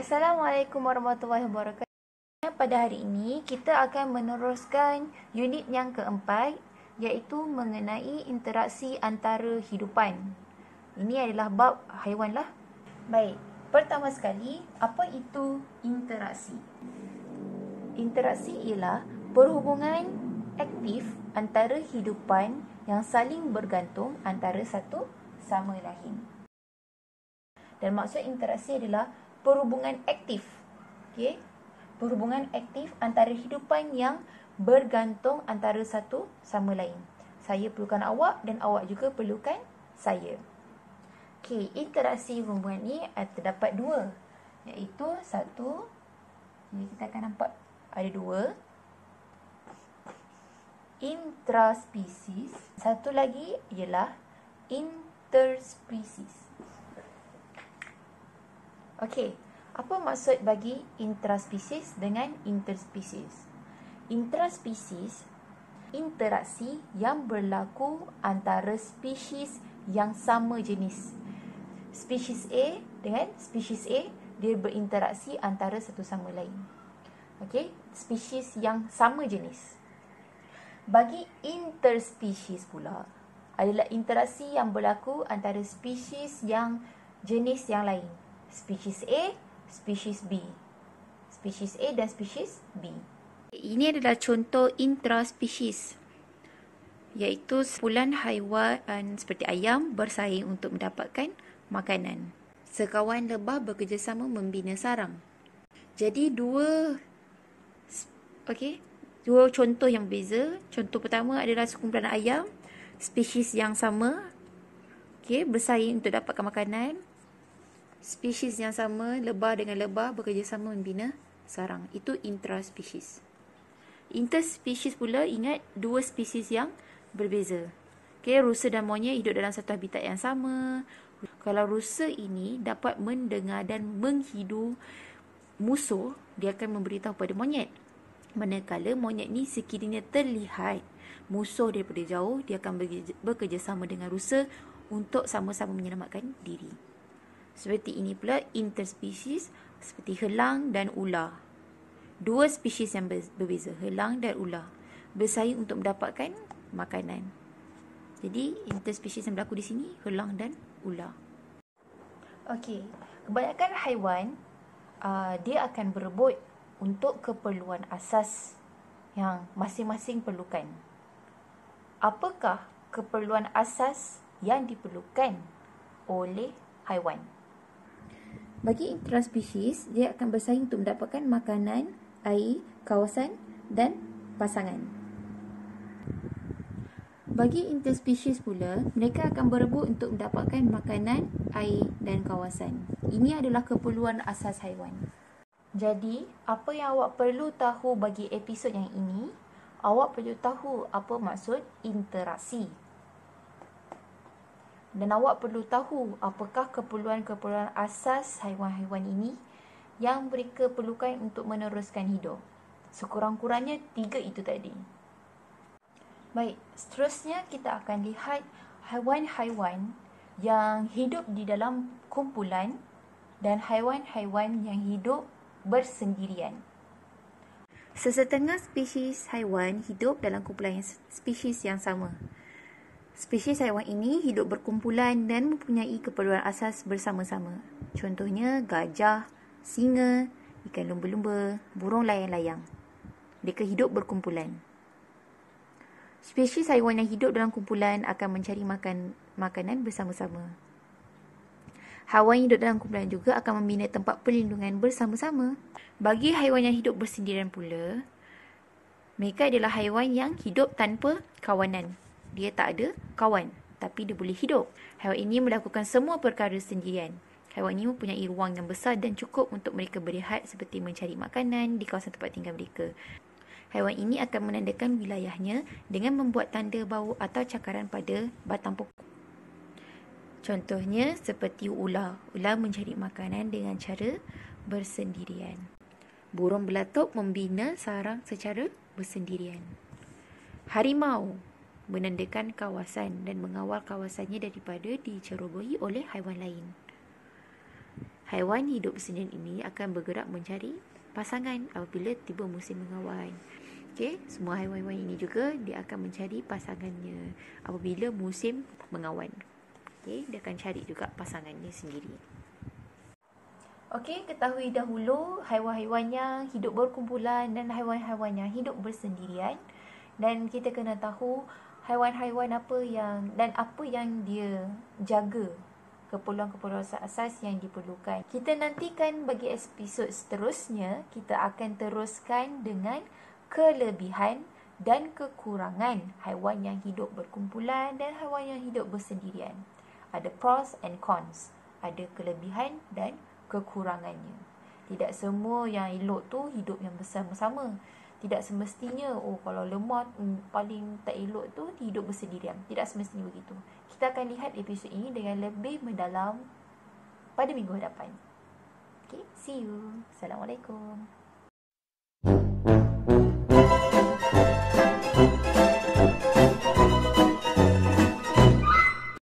Assalamualaikum warahmatullahi wabarakatuh. Pada hari ini, kita akan meneruskan unit yang keempat, iaitu mengenai interaksi antara hidupan. Ini adalah bab haiwan lah. Baik, pertama sekali, apa itu interaksi? Interaksi ialah perhubungan aktif antara hidupan yang saling bergantung antara satu sama lain. Dan maksud interaksi adalah perhubungan aktif. Okey? Perhubungan aktif antara hidupan yang bergantung antara satu sama lain. Saya perlukan awak dan awak juga perlukan saya. Okey, interaksi hubungan ni terdapat dua, iaitu satu, ni kita akan nampak ada dua, intraspesies. Satu lagi ialah interspesies. Okey, apa maksud bagi intraspesies dengan interspesies? Intraspesies, interaksi yang berlaku antara spesies yang sama jenis. Spesies A dengan spesies A, dia berinteraksi antara satu sama lain. Okey, spesies yang sama jenis. Bagi interspesies pula, adalah interaksi yang berlaku antara spesies yang jenis yang lain. Spesies A, spesies B. Spesies A dan spesies B. Ini adalah contoh intraspesies, iaitu sekumpulan haiwan seperti ayam bersaing untuk mendapatkan makanan. Sekawan lebah bekerjasama membina sarang. Jadi dua contoh yang berbeza. Contoh pertama adalah sekumpulan ayam spesies yang sama, bersaing untuk dapatkan makanan. Spesies yang sama, lebah dengan lebah bekerjasama membina sarang. Itu intraspesies. Interspesies pula, ingat, dua spesies yang berbeza. Rusa dan monyet hidup dalam satu habitat yang sama. Kalau rusa ini dapat mendengar dan menghidu musuh, dia akan memberitahu pada monyet. Manakala monyet ni sekiranya terlihat musuh daripada jauh, dia akan bekerjasama dengan rusa untuk sama-sama menyelamatkan diri. Seperti ini pula interspesies, seperti helang dan ular. Dua spesies yang berbeza, helang dan ular, bersaing untuk mendapatkan makanan. Jadi interspesies yang berlaku di sini, helang dan ular. Okey, kebanyakan haiwan dia akan berebut untuk keperluan asas yang masing-masing perlukan. Apakah keperluan asas yang diperlukan oleh haiwan? Bagi intraspesies, dia akan bersaing untuk mendapatkan makanan, air, kawasan dan pasangan. Bagi interspesies pula, mereka akan berebut untuk mendapatkan makanan, air dan kawasan. Ini adalah keperluan asas haiwan. Jadi, apa yang awak perlu tahu bagi episod yang ini, awak perlu tahu apa maksud interaksi. Dan awak perlu tahu apakah keperluan-keperluan asas haiwan-haiwan ini yang mereka perlukan untuk meneruskan hidup. Sekurang-kurangnya 3 itu tadi. Baik, seterusnya kita akan lihat haiwan-haiwan yang hidup di dalam kumpulan dan haiwan-haiwan yang hidup bersendirian. Sesetengah spesies haiwan hidup dalam kumpulan spesies yang sama. Spesies haiwan ini hidup berkumpulan dan mempunyai keperluan asas bersama-sama. Contohnya gajah, singa, ikan lumba-lumba, burung layang-layang. Mereka hidup berkumpulan. Spesies haiwan yang hidup dalam kumpulan akan mencari makanan bersama-sama. Haiwan yang hidup dalam kumpulan juga akan membina tempat perlindungan bersama-sama. Bagi haiwan yang hidup bersendirian pula, mereka adalah haiwan yang hidup tanpa kawanan. Dia tak ada kawan, tapi dia boleh hidup. Haiwan ini melakukan semua perkara sendirian. Haiwan ini mempunyai ruang yang besar dan cukup untuk mereka berehat seperti mencari makanan di kawasan tempat tinggal mereka. Haiwan ini akan menandakan wilayahnya dengan membuat tanda bau atau cakaran pada batang pokok. Contohnya seperti ular. Ular mencari makanan dengan cara bersendirian. Burung belatuk membina sarang secara bersendirian. Harimau menandakan kawasan dan mengawal kawasannya daripada dicerobohi oleh haiwan lain. Haiwan hidup bersendirian ini akan bergerak mencari pasangan apabila tiba musim mengawan. Okey, semua haiwan-haiwan ini juga dia akan mencari pasangannya apabila musim mengawan. Okey, dia akan cari juga pasangannya sendiri. Okey, ketahui dahulu haiwan-haiwan yang hidup berkumpulan dan haiwan-haiwan yang hidup bersendirian. Dan kita kena tahu haiwan-haiwan apa yang dia jaga, keperluan-keperluan asas yang diperlukan. Kita nantikan bagi episod seterusnya, kita akan teruskan dengan kelebihan dan kekurangan haiwan yang hidup berkumpulan dan haiwan yang hidup bersendirian. Ada pros and cons, ada kelebihan dan kekurangannya. Tidak semua yang elok tu hidup yang bersama-sama. Tidak semestinya kalau lemah paling tak elok tu hidup bersendirian. Tidak semestinya begitu. Kita akan lihat episod ini dengan lebih mendalam pada minggu hadapan. Okay, see you. Assalamualaikum.